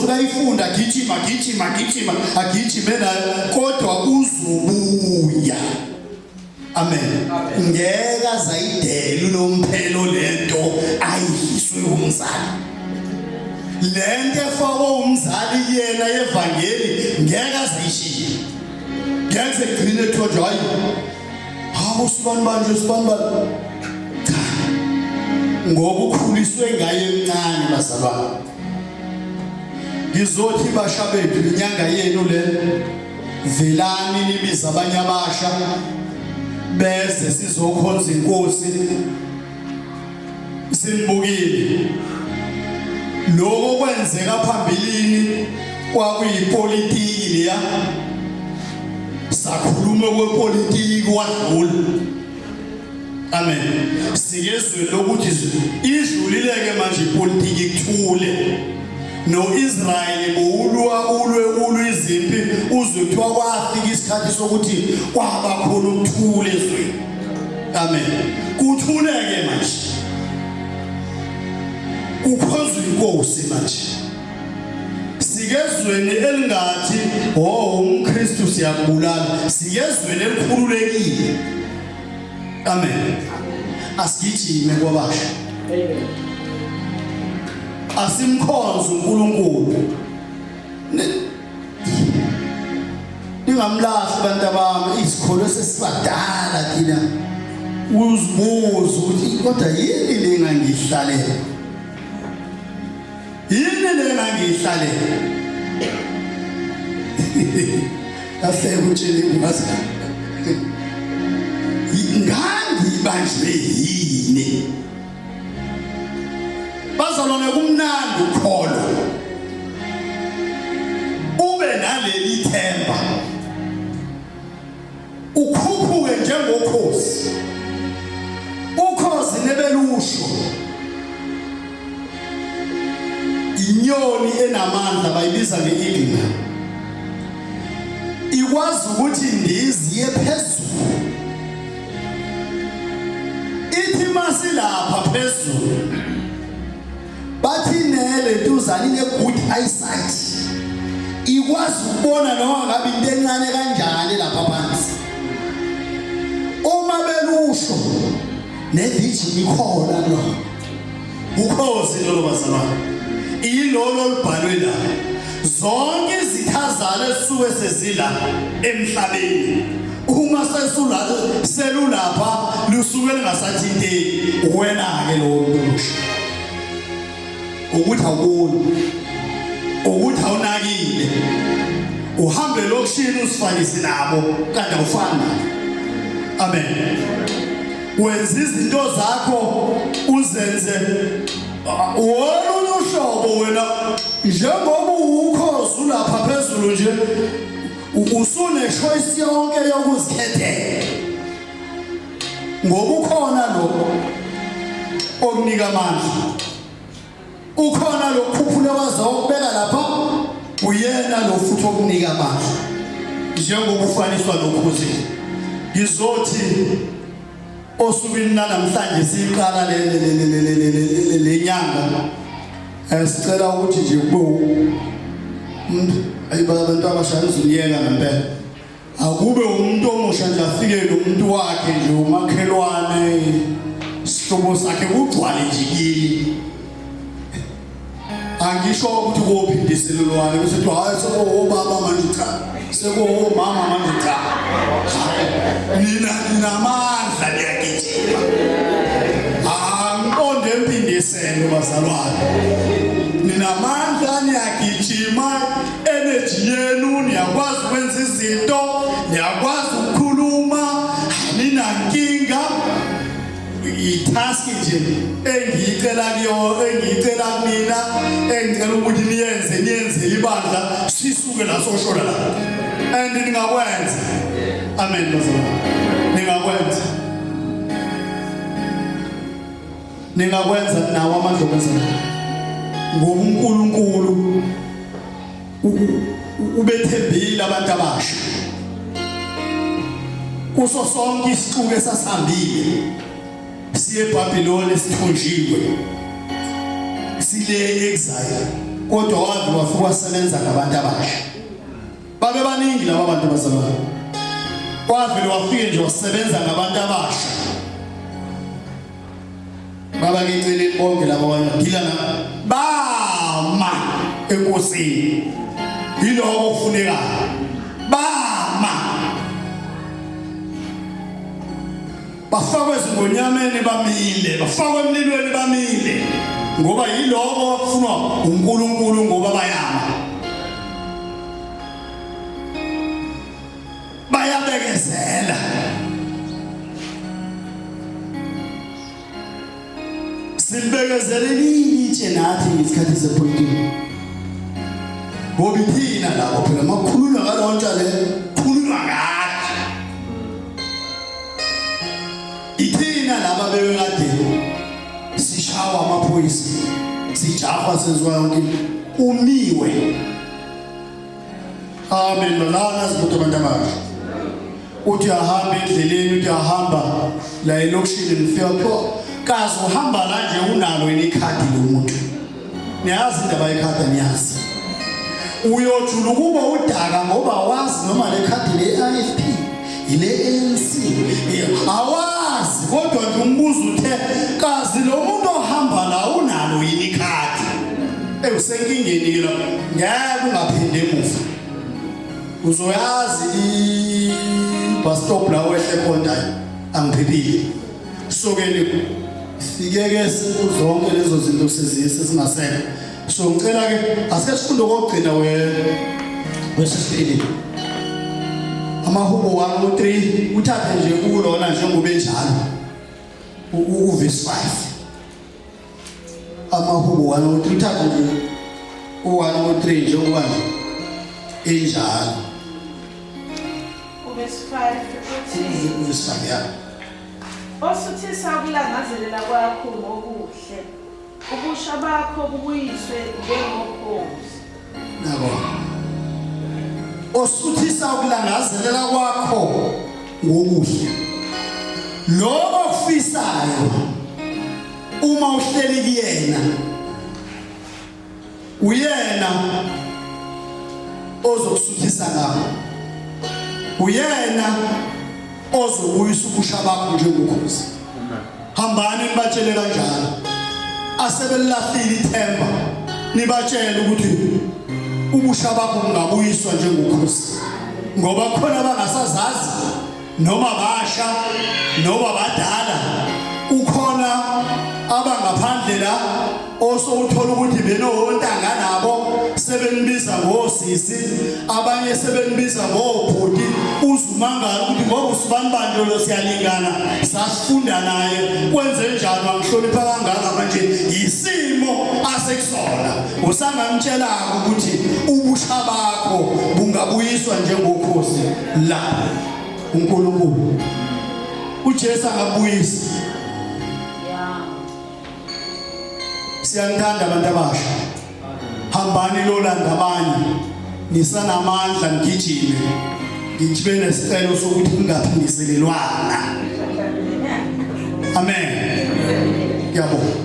uzosuka ifunda gijima agijime nayo kodwa uzobuya. Amen. Ngeke zayidela unomphelo lento ayiswe umzali. Lento efakwe umzali yena evangeli ngeke azayishiya. Ngeke egcine thoja hayi. Hawu sibani. Ngokukhuliswe ngaye emncane bazalwane. Ngizothi basha bethu inyanga yenu le velani nibiza abanye abasha bese sizokhonza inkosi sinibukile. Lokho kwenzeka phambilini kwakuyipolitiki leya sakhuluma kwepolitiki kwadlula. Amen. Sikezwe lokuthi idlulileke manje ipolitiki kuthule. No Israel ulwe izimpi uzwe kuthiwa kwafika isikhathi sokuthi kwaba khona ukuthula ezweni. Amen. Kuthuleke manje. Ukhonzwe inkosi manje. Sikezweni elingathi umKristu siyabulala, sikezweni elikhululekile. Amen. Asigijime kwabasha. Amen. Asimkhonze uNkulunkulu. Ningamlahli abantu abami isikholo sesibadala thina. Uzibuza ukuthi kodwa yini le engangihlalela? Yini le engangihlalela? Ahle utshele ungazi. Ngangibanjwe yini? Bazalwane kumnandi ukholo. Ube naleli themba. Ukhuphuke njengokhosi. Ukhosi nebelusho. Inyoni enamandla bayibiza ngeeagle. Ikwazi ukuthi ndiziye phezulu. Ithi masilapha phezulu. Bathi nele tuzali ne-good eyesight. Ikwazi ukubona noma ngabe into encane kanjani lapha phansi. Uma belusho nevijini ikhona lo. Ukhosi lo bazalwane. Ilolo libhalwe la. Zonke izithazana esuke sezila emhlabeni. Uma selulapha lusuke lingasathinteki wena ke lo lusho. Ukuthi awuboni. Ukuthi awunakile. Uhambe lokushini usifanise nabo kanti awufani. Amen. Wenza izinto zakho uzenze wona uhlobo wena njengoba ukhosi ulapha phezulu nje usune choice yonke yokuzikhethela. Ngoba ukhona lo okunika amandla. Ukhona lokukhuphula wazokubeka lapha uyena lo futhi okunika amandla. Njengokufaniswa lokhuzi. Ngizothi osukwini namhlanje siqala le nyanga. Sicela ukuthi nje kube abantu abashaya izonyeka ngempela. Akube umuntu omusha nje afike lo muntu wakhe nje umakhelwane sihlobo sakhe kugcwale njikini. Angisho ukuthi kophindiselelwane bese kuthi hayi sekubaba manje cha sekubomama manje cha. Nina amandla liyagijima. Angiqonde empindiselo bazalwane. Nina amandla niyagijima, energy yenu niyakwazi ukwenza izinto, niyakwazi ukukhuluma, nina nkinga. Itask nje engicela kumina engicela ukuthi niyenze ibandla sisuke la soshola la and ningakwenza. Amen bazalwane. Ningakwenza nawo amandla okwenza ngoba uNkulunkulu ubethembile abantu abasha kuso sonke isixuku esasihambile. Siye eBhabhiloni sithunjiwe. Sile exile. kodwa wazi wafika wasebenza ngabantu abasha. Babe baningi laba bantu bazalwane. Wavele wafike nje wasebenza ngabantu abasha. Baba ngicela bonke laba abadilana bama enkosini. Yiloko okufuneka. Bama. Bafakwe ezingonyameni bamile, bafakwe emlilweni bamile. Ngoba yiloko okufunwa uNkulunkulu ngoba bayama. Bayabekezela. Simbekezelelini itshe nathi ngesikhathi sepolitiki. Ngoba ithina lapho phela makhululwa ngalontsha le, khululwa ngathi. Ithina laba bebekade sishawa amaphoyisa, sijafa sezwa yonke umiwe. Amen. Lana sibuto abantu abasha. Uthi ahamba endleleni, uthi ahamba la elokishini nifika kho kazi uhamba la nje unalo ikhadi lomuntu. Niyazi indaba yekhadi niyazi. Uyojula ukuba udaka ngoba wazi noma le khadi le IFP ile ANC awazi kodwa nje umbuzo uthe kazi lo muntu ohamba la unalo yini ikhadi. Usenkingeni la ngeke ungaphinde emuva. Uzoyazi bus stop la wehle khona angiphelile. Sokele sikeke zonke lezo zinto sezingasekho. So ngicela ke asike sifunde kokugcina wesisipili. Amahubo 1:3 uthathe nje kulona njengoba enjalo. Uverse 5. Amahubo 1:3 uthathe nje u1:3 njengoba enjalo. Verse 5 uthi Verse 5 ya. Osuthisa ukulangazelela kwakho ngokuhle. Ubusha bakho bubuyiswe njengokhozi. Nabo. Osuthisa ukulangazelela kwakho ngokuhle. Lokho okufisayo uma uhleli kuyena. Uyena ozokusuthisa ngakho. Uyena ozobuyisa ubusha bakho njengokhozi. Hambani nibatshele kanjalo. Asebelahlile ithemba nibatshele ukuthi ubusha bakho bungabuyiswa njengokhozi. Ngoba khona abangasazazi noma basha noma badala. Ukhona abangaphandle la osowuthola ukuthi benowontanga nabo sebenibiza ngosisi, abanye sebenibiza ngobhudi. Uzumangala ukuthi ngoba usibani bandolo siyalingana sasifunda naye kwenze njalo angihlonipha kangaka manje isimo asekusona. Usangamtshela ukuthi ubusha bakho bungabuyiswa njengokhozi la uNkulunkulu. uJesu angabuyisa. Siyanthanda abantu abasha. Hambani lolanda abanye. Nisanamandla ngigijime. Ngijibe nesicelo sokuthi ngingaphindiselelwana. Amen. Ngiyabonga.